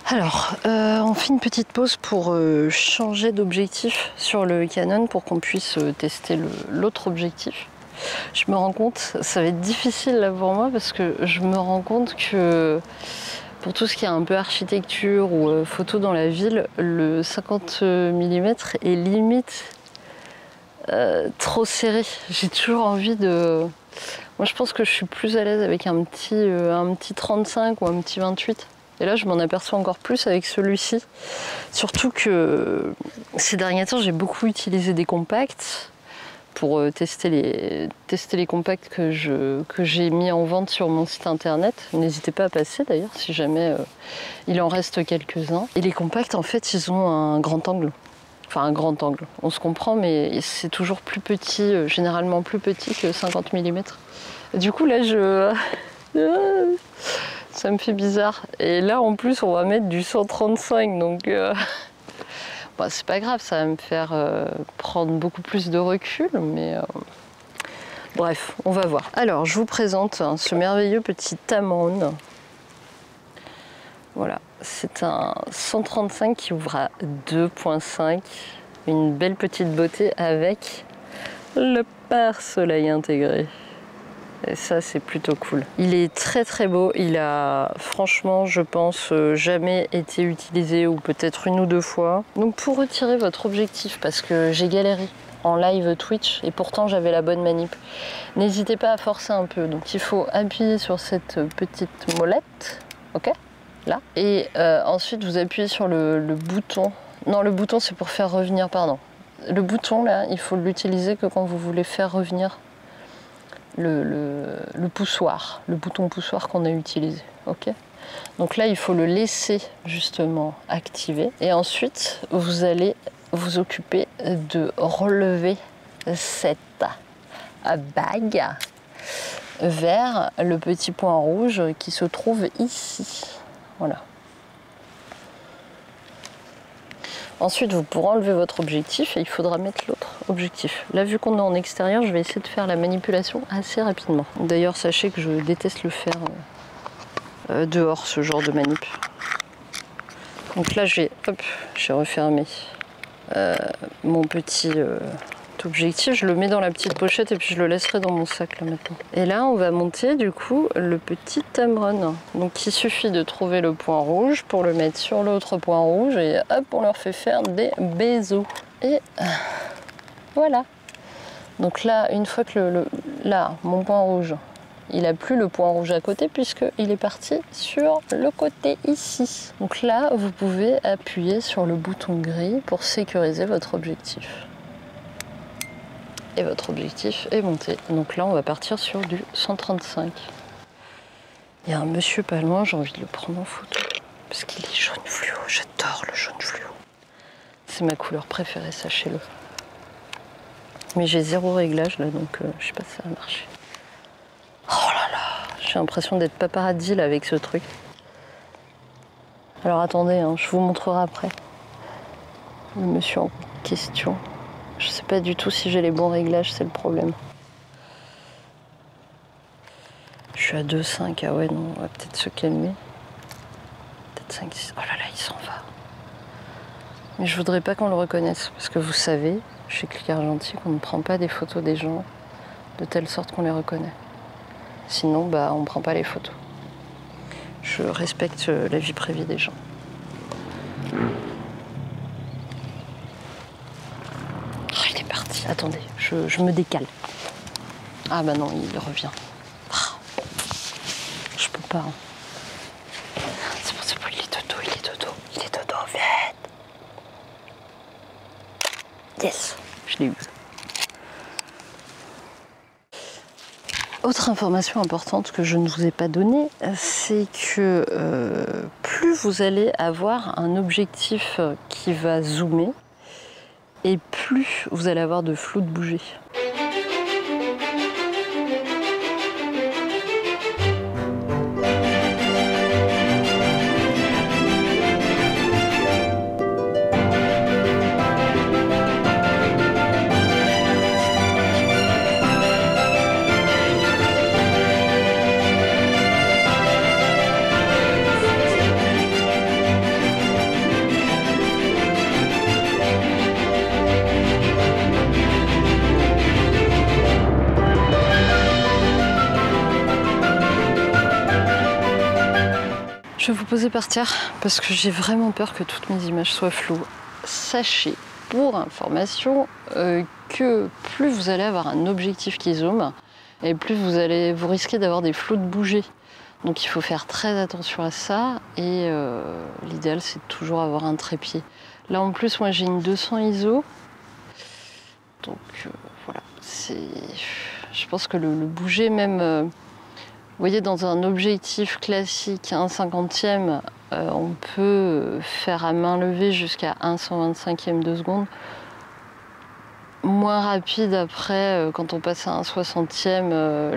Alors, on fait une petite pause pour changer d'objectif sur le Canon pour qu'on puisse tester l'autre objectif. Je me rends compte, ça va être difficile là pour moi parce que je me rends compte que pour tout ce qui est un peu architecture ou photo dans la ville, le 50 mm est limite trop serré. J'ai toujours envie de... Moi je pense que je suis plus à l'aise avec un petit 35 ou un petit 28. Et là, je m'en aperçois encore plus avec celui-ci. Surtout que ces derniers temps, j'ai beaucoup utilisé des compacts pour tester les compacts que j'ai mis en vente sur mon site internet. N'hésitez pas à passer d'ailleurs, si jamais il en reste quelques-uns. Et les compacts, en fait, ils ont un grand angle. Enfin, un grand angle. On se comprend, mais c'est toujours plus petit, généralement plus petit que 50 mm. Du coup, là, ça me fait bizarre. Et là, en plus, on va mettre du 135, donc bon, c'est pas grave, ça va me faire prendre beaucoup plus de recul, mais bref, on va voir. Alors, je vous présente ce merveilleux petit Tamron. Voilà, c'est un 135 qui ouvre à 2.5, une belle petite beauté avec le pare-soleil intégré. Et ça, c'est plutôt cool. Il est très très beau. Il a, franchement, je pense, jamais été utilisé ou peut-être une ou deux fois. Donc pour retirer votre objectif, parce que j'ai galéré en live Twitch et pourtant j'avais la bonne manip, n'hésitez pas à forcer un peu. Donc il faut appuyer sur cette petite molette, ok, là. Et ensuite vous appuyez sur le bouton. Non, le bouton c'est pour faire revenir, pardon. Le bouton là, il faut l'utiliser que quand vous voulez faire revenir le poussoir, le bouton poussoir qu'on a utilisé, ok. Donc là, il faut le laisser justement activer et ensuite vous allez vous occuper de relever cette bague vers le petit point rouge qui se trouve ici, voilà. Ensuite, vous pourrez enlever votre objectif et il faudra mettre l'autre objectif. Là, vu qu'on est en extérieur, je vais essayer de faire la manipulation assez rapidement. D'ailleurs, sachez que je déteste le faire dehors, ce genre de manip. Donc là, j'ai refermé mon petit objectif. Je le mets dans la petite pochette et puis je le laisserai dans mon sac là maintenant. Et là, on va monter du coup le petit Tamron. Donc il suffit de trouver le point rouge pour le mettre sur l'autre point rouge et hop, on leur fait faire des bisous. Et voilà. Donc là, une fois que là, mon point rouge, il n'a plus le point rouge à côté puisqu'il est parti sur le côté ici. Donc là, vous pouvez appuyer sur le bouton gris pour sécuriser votre objectif. Et votre objectif est monté. Donc là, on va partir sur du 135. Il y a un monsieur pas loin, j'ai envie de le prendre en photo. Parce qu'il est jaune fluo, j'adore le jaune fluo. C'est ma couleur préférée, sachez-le. Mais j'ai zéro réglage là, donc je sais pas si ça va marcher. Oh là là, j'ai l'impression d'être paparazzi là avec ce truc. Alors attendez, hein, je vous montrerai après. Le monsieur en question. Je sais pas du tout si j'ai les bons réglages, c'est le problème. Je suis à 2,5, ah ouais, non, on va peut-être se calmer. Peut-être 5, 6, oh là là, il s'en va. Mais je voudrais pas qu'on le reconnaisse, parce que vous savez, chez Clic Argentique, on ne prend pas des photos des gens de telle sorte qu'on les reconnaît. Sinon, bah, on ne prend pas les photos. Je respecte la vie privée des gens. Attendez, je me décale. Ah bah non, il revient. Je peux pas. Hein. C'est bon, il est dodo, il est dodo. Il est dodo, vite. Yes, je l'ai eu. Autre information importante que je ne vous ai pas donnée, c'est que plus vous allez avoir un objectif qui va zoomer, et plus vous allez avoir de flou de bouger. Je vais vous poser par terre parce que j'ai vraiment peur que toutes mes images soient floues. Sachez, pour information, que plus vous allez avoir un objectif qui zoome, et plus vous risquez d'avoir des flous de bouger. Donc il faut faire très attention à ça, et l'idéal c'est de toujours avoir un trépied. Là en plus, moi j'ai une 200 ISO, donc voilà, je pense que le bouger même... Vous voyez, dans un objectif classique, 1/50e, on peut faire à main levée jusqu'à 1/125e de seconde. Moins rapide après, quand on passe à 1/60e,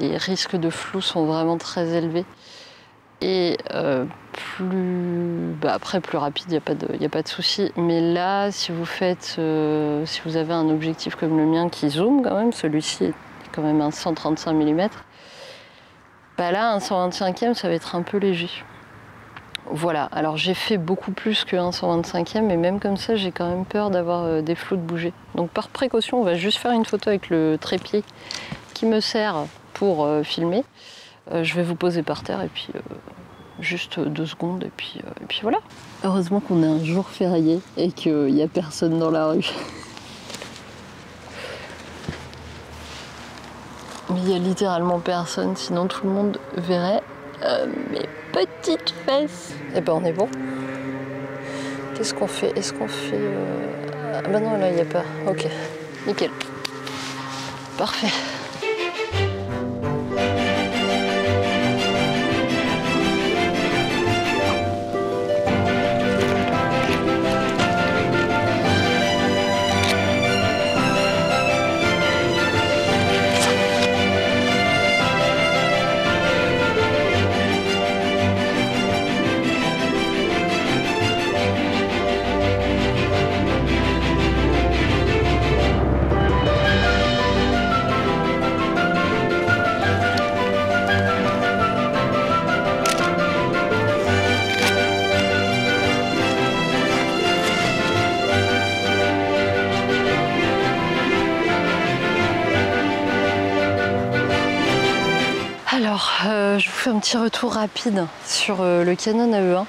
les risques de flou sont vraiment très élevés. Et après, plus rapide, il n'y a pas de souci. Mais là, si vous avez un objectif comme le mien qui zoome quand même, celui-ci est quand même un 135 mm, là, un 125e, ça va être un peu léger. Voilà, alors j'ai fait beaucoup plus que 1/125e, mais même comme ça, j'ai quand même peur d'avoir des flous de bouger. Donc par précaution, on va juste faire une photo avec le trépied qui me sert pour filmer. Je vais vous poser par terre et puis juste 2 secondes et puis voilà. Heureusement qu'on est un jour férié et qu'il n'y a personne dans la rue. Mais il n'y a littéralement personne, sinon tout le monde verrait mes petites fesses. Et ben on est bon. Qu'est-ce qu'on fait? Est-ce qu'on fait... Ah bah non, là il n'y a pas. Ok, nickel. Parfait. Alors, je vous fais un petit retour rapide sur le Canon AE1.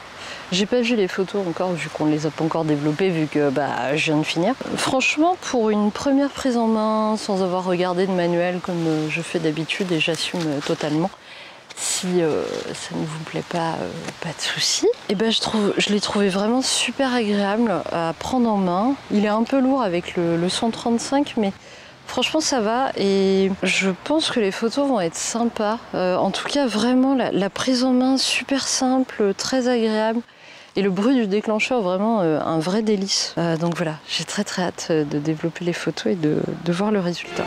J'ai pas vu les photos encore, vu qu'on les a pas encore développées, vu que je viens de finir. Franchement, pour une première prise en main, sans avoir regardé de manuel comme je fais d'habitude, et j'assume totalement, si ça ne vous plaît pas, pas de souci. Et je l'ai trouvé vraiment super agréable à prendre en main. Il est un peu lourd avec le 135, mais franchement ça va, et je pense que les photos vont être sympas. En tout cas, vraiment la prise en main super simple, très agréable. Et le bruit du déclencheur, vraiment un vrai délice. Donc voilà, j'ai très hâte de développer les photos et de voir le résultat.